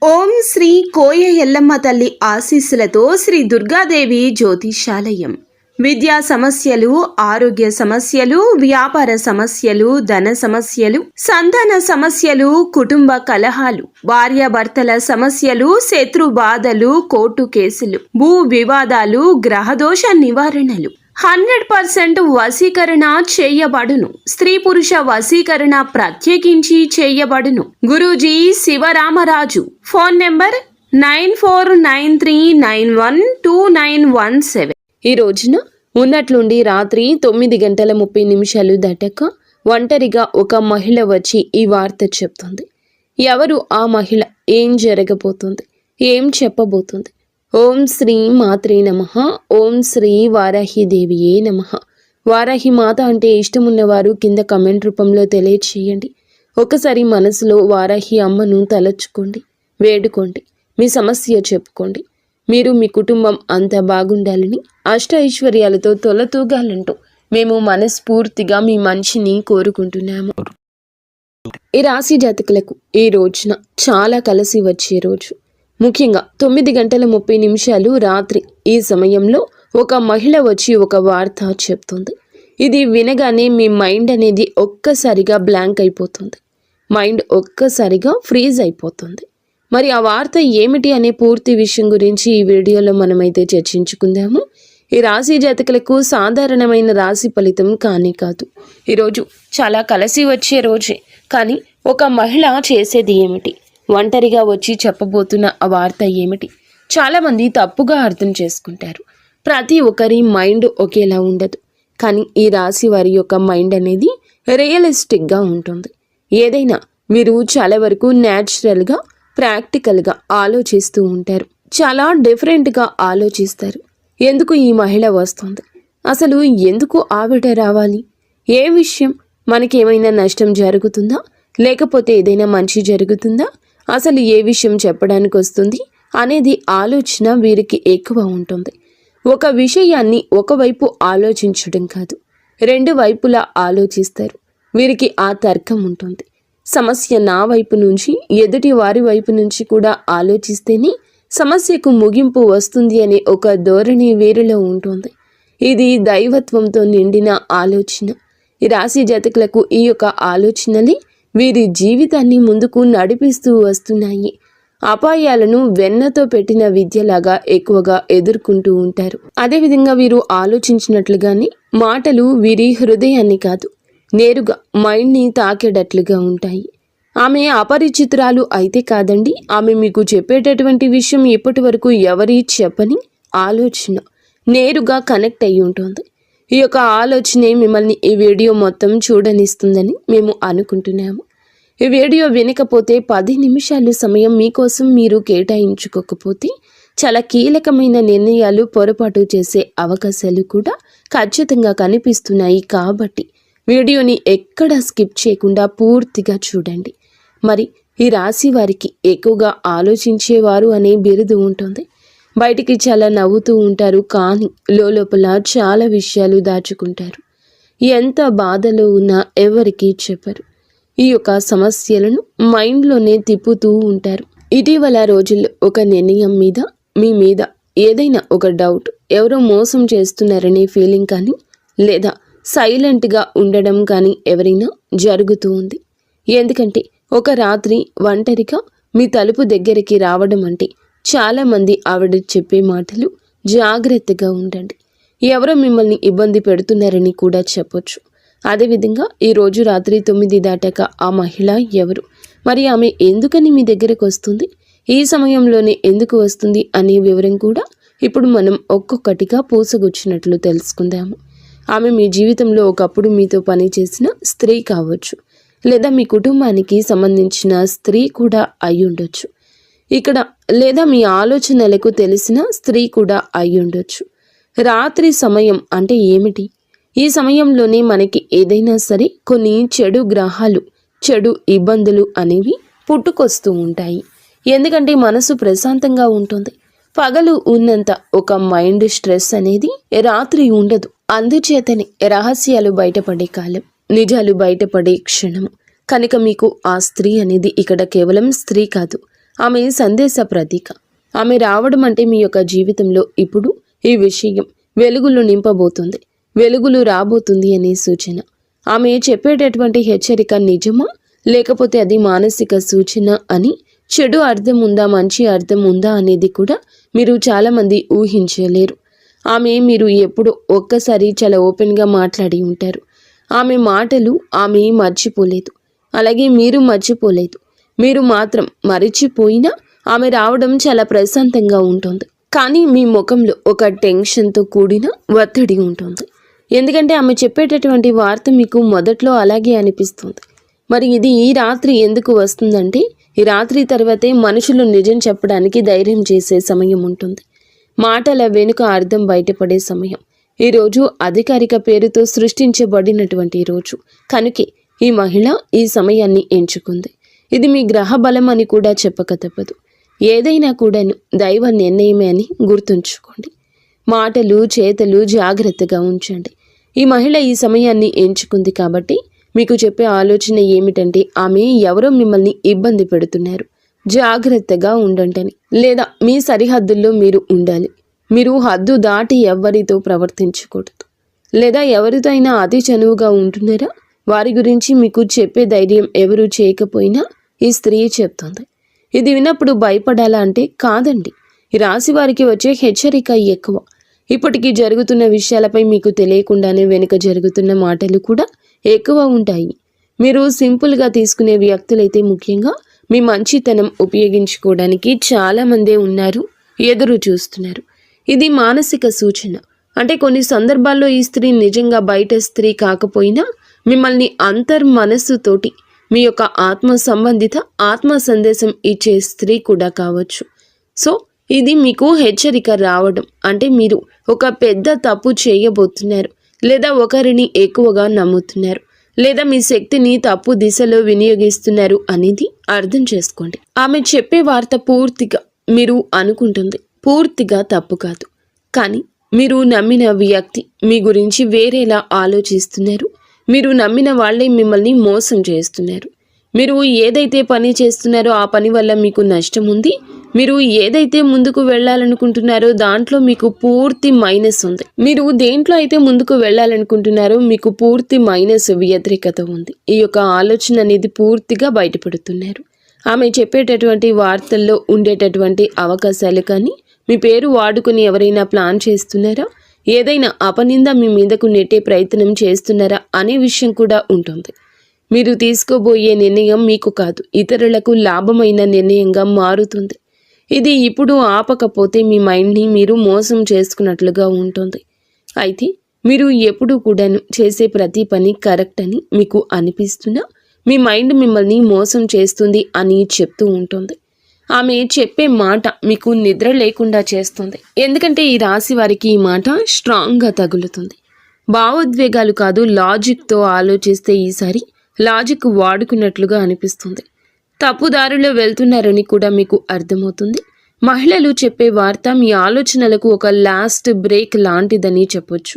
ఓం శ్రీ కోయ ఎల్లమ్మ తల్లి ఆశీస్సులతో శ్రీ దుర్గాదేవి జ్యోతిషాలయం. విద్యా సమస్యలు, ఆరోగ్య సమస్యలు, వ్యాపార సమస్యలు, ధన సమస్యలు, సంతాన సమస్యలు, కుటుంబ కలహాలు, భార్యాభర్తల సమస్యలు, శత్రు బాధలు, కోర్టు కేసులు, భూ వివాదాలు, గ్రహదోష నివారణలు 100% వశీకరణ చేయబడును. స్త్రీ పురుష వశీకరణ ప్రత్యేకించి చేయబడును. గురూజీ శివరామరాజు. Phone number 9493912917. ఈ రోజున ఉన్నట్లుండి రాత్రి 9:30 దాటాక ఒంటరిగా ఒక మహిళ వచ్చి ఈ వార్త చెప్తుంది. ఎవరు ఆ మహిళ? ఏం జరగబోతుంది? ఏం చెప్పబోతుంది? ఓం శ్రీ మాత్రే నమః. ఓం శ్రీ వారాహిదేవియే నమః. వారాహి మాత అంటే ఇష్టమున్నవారు కింద కమెంట్ రూపంలో తెలియచేయండి. ఒకసారి మనసులో వారాహి అమ్మను తలచుకోండి, వేడుకోండి, మీ సమస్య చెప్పుకోండి. మీరు మీ కుటుంబం అంతా బాగుండాలని, అష్ట ఐశ్వర్యాలతో తొలతూగాలంటూ మేము మనస్ఫూర్తిగా మీ మంచిని కోరుకుంటున్నాము. ఈ రాశి జాతకులకు ఈ రోజున చాలా కలిసి వచ్చే రోజు. ముఖ్యంగా 9:30 రాత్రి ఈ సమయంలో ఒక మహిళ వచ్చి ఒక వార్త చెప్తుంది. ఇది వినగానే మీ మైండ్ అనేది ఒక్కసారిగా బ్లాంక్ అయిపోతుంది. మైండ్ ఒక్కసారిగా ఫ్రీజ్ అయిపోతుంది. మరి ఆ వార్త ఏమిటి అనే పూర్తి విషయం గురించి ఈ వీడియోలో మనమైతే చర్చించుకుందాము. ఈ రాశి జాతకులకు సాధారణమైన రాశి ఫలితం కానీ కాదు. ఈరోజు చాలా కలిసి వచ్చే రోజే. కానీ ఒక మహిళ చేసేది ఏమిటి? ఒంటరిగా వచ్చి చెప్పబోతున్న ఆ వార్త ఏమిటి? చాలామంది తప్పుగా అర్థం చేసుకుంటారు. ప్రతి ఒక్కరి మైండ్ ఒకేలా ఉండదు. కానీ ఈ రాశి వారి యొక్క మైండ్ అనేది రియలిస్టిక్గా ఉంటుంది. ఏదైనా మీరు చాలా వరకు న్యాచురల్గా, ప్రాక్టికల్గా ఆలోచిస్తూ ఉంటారు. చాలా డిఫరెంట్గా ఆలోచిస్తారు. ఎందుకు ఈ మహిళ వస్తుంది? అసలు ఎందుకు ఆవిడ రావాలి? ఏ విషయం? మనకేమైనా నష్టం జరుగుతుందా? లేకపోతే ఏదైనా మంచి జరుగుతుందా? అసలు ఏ విషయం చెప్పడానికి వస్తుంది అనేది ఆలోచన వీరికి ఎక్కువ ఉంటుంది. ఒక విషయాన్ని ఒకవైపు ఆలోచించడం కాదు, రెండు వైపులా ఆలోచిస్తారు. వీరికి ఆ తర్కం ఉంటుంది. సమస్య నా వైపు నుంచి, ఎదుటి వారి వైపు నుంచి కూడా ఆలోచిస్తేనే సమస్యకు ముగింపు వస్తుంది అనే ఒక ధోరణి వీరిలో ఉంటుంది. ఇది దైవత్వంతో నిండిన ఆలోచన. ఈ రాశి జాతకులకు ఈ యొక్క ఆలోచనలే వీరి జీవితాన్ని ముందుకు నడిపిస్తూ వస్తున్నాయి. అపాయాలను వెన్నతో పెట్టిన విద్యలాగా ఎక్కువగా ఎదుర్కొంటూ ఉంటారు. అదేవిధంగా వీరు ఆలోచించినట్లుగానే మాటలు వీరి హృదయాన్ని కాదు, నేరుగా మైండ్ని తాకేటట్లుగా ఉంటాయి. ఆమె అపరిచితురాలు అయితే కాదండి. ఆమె మీకు చెప్పేటటువంటి విషయం ఇప్పటి వరకు ఎవరి చెప్పని ఆలోచన నేరుగా కనెక్ట్ అయి ఉంటుంది. ఈ యొక్క ఆలోచనే మిమ్మల్ని ఈ వీడియో మొత్తం చూడనిస్తుందని మేము అనుకుంటున్నాము. ఈ వీడియో వినకపోతే 10 నిమిషాలు సమయం మీకోసం మీరు కేటాయించుకోకపోతే చాలా కీలకమైన నిర్ణయాలు పొరపాటు చేసే అవకాశాలు కూడా ఖచ్చితంగా కనిపిస్తున్నాయి. కాబట్టి వీడియోని ఎక్కడా స్కిప్ చేయకుండా పూర్తిగా చూడండి. మరి ఈ రాశి వారికి ఎక్కువగా ఆలోచించేవారు అనే బిరుదు ఉంటుంది. బయటికి చాలా నవ్వుతూ ఉంటారు, కానీ లోపల చాలా విషయాలు దాచుకుంటారు. ఎంత బాధలో ఉన్నా ఎవరికీ చెప్పరు. ఈ యొక్క సమస్యలను మైండ్లోనే తిప్పుతూ ఉంటారు. ఇటీవల రోజుల్లో ఒక నిర్ణయం మీద, మీ మీద ఏదైనా ఒక డౌట్, ఎవరో మోసం చేస్తున్నారనే ఫీలింగ్ కానీ, లేదా సైలెంట్గా ఉండడం కానీ ఎవరైనా జరుగుతూ ఉంది. ఎందుకంటే ఒక రాత్రి ఒంటరిగా మీ తలుపు దగ్గరికి రావడం అంటే చాలామంది ఆవిడ చెప్పే మాటలు జాగ్రత్తగా ఉండండి, ఎవరో మిమ్మల్ని ఇబ్బంది పెడుతున్నారని కూడా చెప్పొచ్చు. అదేవిధంగా ఈరోజు రాత్రి 9 దాటాక ఆ మహిళ ఎవరు? మరి ఆమె ఎందుకని మీ దగ్గరకు వస్తుంది? ఈ సమయంలోనే ఎందుకు వస్తుంది అనే వివరం కూడా ఇప్పుడు మనం ఒక్కొక్కటిగా పూసగుచ్చినట్లు తెలుసుకుందాము. ఆమె మీ జీవితంలో ఒకప్పుడు మీతో పనిచేసిన స్త్రీ కావచ్చు, లేదా మీ కుటుంబానికి సంబంధించిన స్త్రీ కూడా అయి ఉండొచ్చు. ఇక్కడ లేదా మీ ఆలోచనలకు తెలిసిన స్త్రీ కూడా అయి ఉండొచ్చు. రాత్రి సమయం అంటే ఏమిటి? ఈ సమయంలోనే మనకి ఏదైనా సరే కొన్ని చెడు గ్రహాలు, చెడు ఇబ్బందులు అనేవి పుట్టుకొస్తూ ఉంటాయి. ఎందుకంటే మనసు ప్రశాంతంగా ఉంటుంది. పగలు ఉన్నంత ఒక మైండ్ స్ట్రెస్ అనేది రాత్రి ఉండదు. అందుచేతనే రహస్యాలు బయటపడే కాలం, నిజాలు బయటపడే క్షణం. కనుక మీకు ఆ స్త్రీ అనేది ఇక్కడ కేవలం స్త్రీ కాదు, ఆమె సందేశ ప్రతీక. ఆమె రావడం అంటే మీ యొక్క జీవితంలో ఇప్పుడు ఈ విషయం వెలుగులు నింపబోతుంది, వెలుగులు రాబోతుంది అనే సూచన. ఆమె చెప్పేటటువంటి హెచ్చరిక నిజమా లేకపోతే అది మానసిక సూచన అని, చెడు అర్థం ఉందా మంచి అర్థం ఉందా అనేది కూడా మీరు చాలామంది ఊహించలేరు. ఆమె మీరు ఎప్పుడు ఒక్కసారి చాలా ఓపెన్గా మాట్లాడి ఉంటారు. ఆమె మాటలు ఆమె మర్చిపోలేదు, అలాగే మీరు మర్చిపోలేదు. మీరు మాత్రం మరిచిపోయినా ఆమె రావడం చాలా ప్రశాంతంగా ఉంటుంది. కానీ మీ ముఖంలో ఒక టెన్షన్తో కూడిన ఒత్తిడి ఉంటుంది. ఎందుకంటే ఆమె చెప్పేటటువంటి వార్త మీకు మొదట్లో అలాగే అనిపిస్తుంది. మరి ఇది ఈ రాత్రి ఎందుకు వస్తుందంటే, ఈ రాత్రి తర్వాతే మనుషులు నిజం చెప్పడానికి ధైర్యం చేసే సమయం ఉంటుంది. మాటల వెనుక అర్థం బయటపడే సమయం. ఈరోజు అధికారిక పేరుతో సృష్టించబడినటువంటి రోజు కనుకే ఈ మహిళ ఈ సమయాన్ని ఎంచుకుంది. ఇది మీ గ్రహ బలం అని కూడా చెప్పక తప్పదు. ఏదైనా కూడాను దైవ నిర్ణయమే అని గుర్తుంచుకోండి. మాటలు చేతలు జాగ్రత్తగా ఉంచండి. ఈ మహిళ ఈ సమయాన్ని ఎంచుకుంది కాబట్టి మీకు చెప్పే ఆలోచన ఏమిటంటే, ఆమె ఎవరో మిమ్మల్ని ఇబ్బంది పెడుతున్నారు, జాగ్రత్తగా ఉండండి, లేదా మీ సరిహద్దుల్లో మీరు ఉండాలి. మీరు హద్దు దాటి ఎవరితో ప్రవర్తించకూడదు, లేదా ఎవరితో అయినా అతి చనువుగా ఉంటున్నారా వారి గురించి మీకు చెప్పే ధైర్యం ఎవరు చేయకపోయినా ఈ స్త్రీ చెప్తుంది. ఇది విన్నప్పుడు భయపడాలా అంటే కాదండి. ఈ రాశి వారికి వచ్చే హెచ్చరిక ఎక్కువ. ఇప్పటికీ జరుగుతున్న విషయాలపై మీకు తెలియకుండానే వెనుక జరుగుతున్న మాటలు కూడా ఎక్కువ ఉంటాయి. మీరు సింపుల్గా తీసుకునే వ్యక్తులైతే ముఖ్యంగా మీ మంచితనం ఉపయోగించుకోవడానికి చాలామందే ఉన్నారు, ఎదురు చూస్తున్నారు. ఇది మానసిక సూచన. అంటే కొన్ని సందర్భాల్లో ఈ స్త్రీ నిజంగా బయట స్త్రీ కాకపోయినా మిమ్మల్ని అంతర్మనస్సుతోటి మీ యొక్క ఆత్మ సంబంధిత ఆత్మ సందేశం ఇచ్చే స్త్రీ కూడా కావచ్చు. సో ఇది మీకు హెచ్చరిక రావడం అంటే మీరు ఒక పెద్ద తప్పు చేయబోతున్నారు, లేదా ఒకరిని ఎక్కువగా నమ్ముతున్నారు, లేదా మీ శక్తిని తప్పు దిశలో వినియోగిస్తున్నారు అనేది అర్థం చేసుకోండి. ఆమె చెప్పే వార్త పూర్తిగా మీరు అనుకుంటుంది పూర్తిగా తప్పు కాదు, కానీ మీరు నమ్మిన వ్యక్తి మీ గురించి వేరేలా ఆలోచిస్తున్నారు. మీరు నమ్మిన వాళ్ళే మిమ్మల్ని మోసం చేస్తున్నారు. మీరు ఏదైతే పని చేస్తున్నారో ఆ పని వల్ల మీకు నష్టం ఉంది. మీరు ఏదైతే ముందుకు వెళ్ళాలనుకుంటున్నారో దాంట్లో మీకు పూర్తి మైనస్ ఉంది. మీరు దేంట్లో అయితే ముందుకు వెళ్ళాలనుకుంటున్నారో మీకు పూర్తి మైనస్ వ్యతిరేకత ఉంది. ఈ యొక్క ఆలోచన అనేది పూర్తిగా బయటపడుతున్నారు. ఆమె చెప్పేటటువంటి వార్తల్లో ఉండేటటువంటి అవకాశాలు కానీ మీ పేరు వాడుకుని ఎవరైనా ప్లాన్ చేస్తున్నారా, ఏదైనా అపనింద మీ మీదకు నెట్టే ప్రయత్నం చేస్తున్నారా అనే విషయం కూడా ఉంటుంది. మీరు తీసుకోబోయే నిర్ణయం మీకు కాదు, ఇతరులకు లాభమైన నిర్ణయంగా మారుతుంది. ఇది ఇప్పుడు ఆపకపోతే మీ మైండ్ని మీరు మోసం చేసుకున్నట్లుగా ఉంటుంది. అయితే మీరు ఎప్పుడు కూడా చేసే ప్రతి పని కరెక్ట్ అని మీకు అనిపిస్తున్నా మీ మైండ్ మిమ్మల్ని మోసం చేస్తుంది అని చెప్తూ ఉంటుంది. ఆమె చెప్పే మాట మీకు నిద్ర లేకుండా చేస్తుంది. ఎందుకంటే ఈ రాశి వారికి ఈ మాట స్ట్రాంగ్గా తగులుతుంది. భావోద్వేగాలు కాదు, లాజిక్తో ఆలోచిస్తే ఈసారి లాజిక్ వాడుకున్నట్లుగా అనిపిస్తుంది. తప్పుదారిలో వెళ్తున్నారని కూడా మీకు అర్థమవుతుంది. మహిళలు చెప్పే వార్త మీ ఆలోచనలకు ఒక లాస్ట్ బ్రేక్ లాంటిదని చెప్పొచ్చు.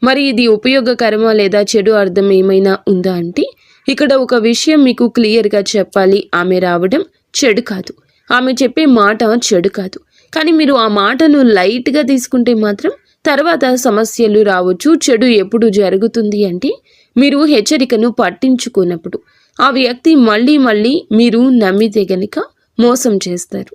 మరి ఇది ఉపయోగకరమా లేదా చెడు అర్థం ఏమైనా ఉందా అంటే, ఇక్కడ ఒక విషయం మీకు క్లియర్గా చెప్పాలి. ఆమె రావడం చెడు కాదు, ఆమె చెప్పే మాట చెడు కాదు. కానీ మీరు ఆ మాటను లైట్గా తీసుకుంటే మాత్రం తర్వాత సమస్యలు రావచ్చు. చెడు ఎప్పుడు జరుగుతుంది అంటే మీరు హెచ్చరికను పట్టించుకున్నప్పుడు. ఆ వ్యక్తి మళ్ళీ మళ్ళీ మీరు నమ్మితే గనుక మోసం చేస్తారు.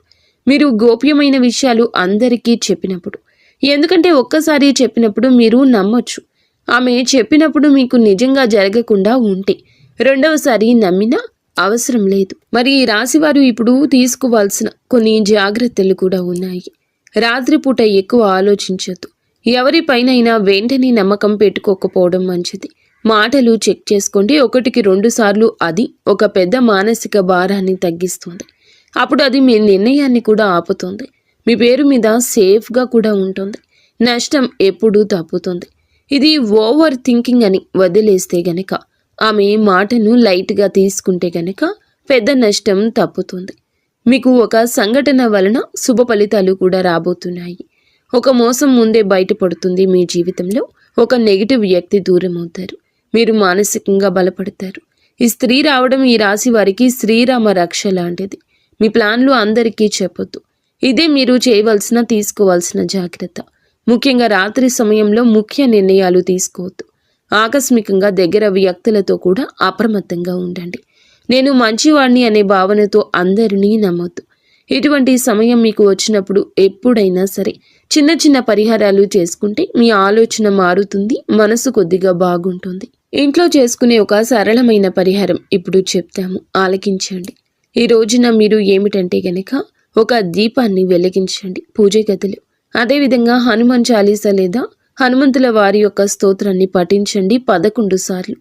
మీరు గోప్యమైన విషయాలు అందరికీ చెప్పినప్పుడు. ఎందుకంటే ఒక్కసారి చెప్పినప్పుడు మీరు నమ్మొచ్చు. ఆమె చెప్పినప్పుడు మీకు నిజంగా జరగకుండా ఉంటే రెండవసారి నమ్మినా అవసరం లేదు. మరి ఈ రాశివారు ఇప్పుడు తీసుకోవాల్సిన కొన్ని జాగ్రత్తలు కూడా ఉన్నాయి. రాత్రిపూట ఎక్కువ ఆలోచించొద్దు. ఎవరిపైనైనా వెంటనే నమ్మకం పెట్టుకోకపోవడం మంచిది. మాటలు చెక్ చేసుకోండి. 1-2 సార్లు అది ఒక పెద్ద మానసిక భారాన్ని తగ్గిస్తుంది. అప్పుడు అది మీ నిర్ణయాన్ని కూడా ఆపుతుంది. మీ పేరు మీద సేఫ్గా కూడా ఉంటుంది. నష్టం ఎప్పుడూ తప్పుతుంది. ఇది ఓవర్ థింకింగ్ అని వదిలేస్తే గనక, ఆమె మాటను లైట్గా తీసుకుంటే గనక పెద్ద నష్టం తప్పుతుంది. మీకు ఒక సంఘటన వలన శుభ ఫలితాలు కూడా రాబోతున్నాయి. ఒక మోసం ముందే బయటపడుతుంది. మీ జీవితంలో ఒక నెగిటివ్ వ్యక్తి దూరం అవుతారు. మీరు మానసికంగా బలపడతారు. ఈ స్త్రీ రావడం ఈ రాశి వారికి శ్రీరామ రక్ష లాంటిది. మీ ప్లాన్లు అందరికీ చెప్పొద్దు. ఇదే మీరు చేయవలసిన తీసుకోవాల్సిన జాగ్రత్త. ముఖ్యంగా రాత్రి సమయంలో ముఖ్య నిర్ణయాలు తీసుకోవద్దు. ఆకస్మికంగా దగ్గర వ్యక్తులతో కూడా అప్రమత్తంగా ఉండండి. నేను మంచివాణ్ణి అనే భావనతో అందరినీ నమ్మొద్దు. ఇటువంటి సమయం మీకు వచ్చినప్పుడు ఎప్పుడైనా సరే చిన్న చిన్న పరిహారాలు చేసుకుంటే మీ ఆలోచన మారుతుంది, మనసు కొద్దిగా బాగుంటుంది. ఇంట్లో చేసుకునే ఒక సరళమైన పరిహారం ఇప్పుడు చెప్తాము, ఆలకించండి. ఈ రోజున మీరు ఏమిటంటే గనక ఒక దీపాన్ని వెలిగించండి పూజ గదిలో. అదేవిధంగా హనుమాన్ చాలీసా లేదా హనుమంతుల వారి యొక్క స్తోత్రాన్ని పఠించండి 11 సార్లు.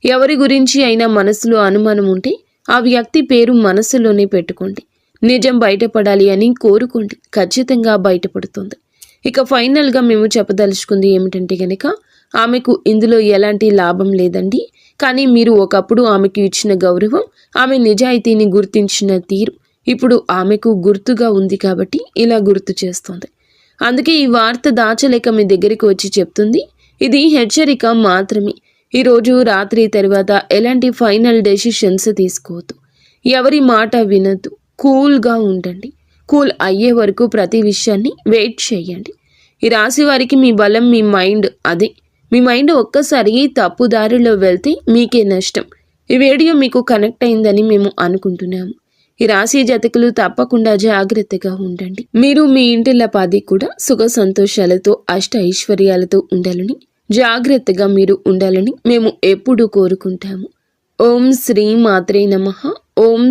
ఎవరి గురించి అయినా మనసులో అనుమానం ఉంటే ఆ వ్యక్తి పేరు మనసులోనే పెట్టుకోండి. నిజం బయటపడాలి అని కోరుకోండి, ఖచ్చితంగా బయటపడుతుంది. ఇక ఫైనల్గా మేము చెప్పదలుచుకుంది ఏమిటంటే గనక ఆమెకు ఇందులో ఎలాంటి లాభం లేదండి. కానీ మీరు ఒకప్పుడు ఆమెకు ఇచ్చిన గౌరవం, ఆమె నిజాయితీని గుర్తించిన తీరు ఇప్పుడు ఆమెకు గుర్తుగా ఉంది కాబట్టి ఇలా గుర్తు చేస్తుంది. అందుకే ఈ వార్త దాచలేక మీ దగ్గరికి వచ్చి చెప్తుంది. ఇది హెచ్చరిక మాత్రమే. ఈరోజు రాత్రి తర్వాత ఎలాంటి ఫైనల్ డెసిషన్స్ తీసుకోవద్దు. ఎవరి మాట వినద్దు. కూల్గా ఉండండి. కూల్ అయ్యే వరకు ప్రతి విషయాన్ని వెయిట్ చేయండి. ఈ రాశి వారికి మీ బలం మీ మైండ్. అదే మీ మైండ్ ఒక్కసారి తప్పుదారిలో వెళ్తే మీకే నష్టం. ఈ వీడియో మీకు కనెక్ట్ అయిందని మేము అనుకుంటున్నాము. ఈ రాశి జాతకులు తప్పకుండా జాగ్రత్తగా ఉండండి. మీరు మీ ఇంటిల్లపాది కూడా సుఖ సంతోషాలతో అష్ట ఐశ్వర్యాలతో ఉండాలని, జాగ్రత్తగా మీరు ఉండాలని మేము ఎప్పుడూ కోరుకుంటాము. ఓం శ్రీ మాత్రే నమః. ఓం